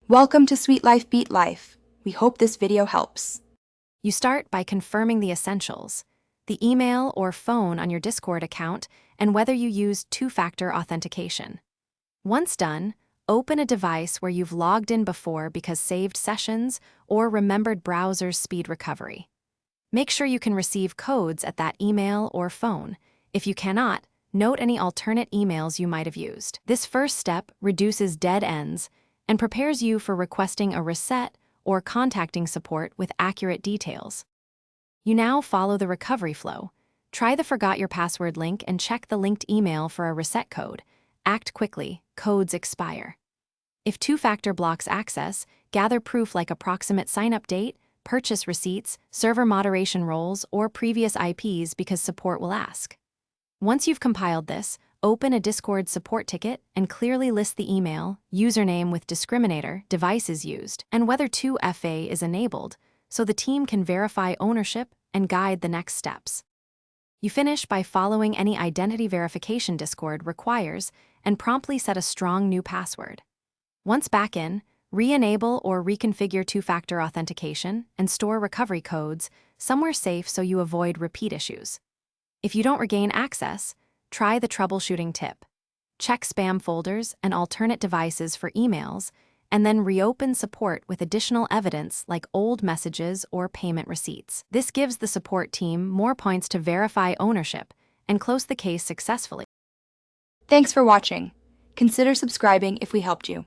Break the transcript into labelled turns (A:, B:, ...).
A: Welcome to Sweet Life Beat Life. We hope this video helps.
B: You start by confirming the essentials, the email or phone on your Discord account, and whether you use two-factor authentication. Once done, open a device where you've logged in before because saved sessions or remembered browser's speed recovery. Make sure you can receive codes at that email or phone. If you cannot, note any alternate emails you might have used. This first step reduces dead ends and prepares you for requesting a reset or contacting support with accurate details. You now follow the recovery flow. Try the Forgot Your Password link and check the linked email for a reset code. Act quickly, codes expire. If two-factor blocks access, gather proof like approximate sign-up date, purchase receipts, server moderation roles, or previous IPs because support will ask. Once you've compiled this, open a Discord support ticket and clearly list the email, username with discriminator, devices used, and whether 2FA is enabled, so the team can verify ownership and guide the next steps. You finish by following any identity verification Discord requires and promptly set a strong new password. Once back in, re-enable or reconfigure two-factor authentication and store recovery codes somewhere safe so you avoid repeat issues. If you don't regain access, try the troubleshooting tip. Check spam folders and alternate devices for emails, and then reopen support with additional evidence like old messages or payment receipts. This gives the support team more points to verify ownership and close the case successfully.
A: Thanks for watching. Consider subscribing if we helped you.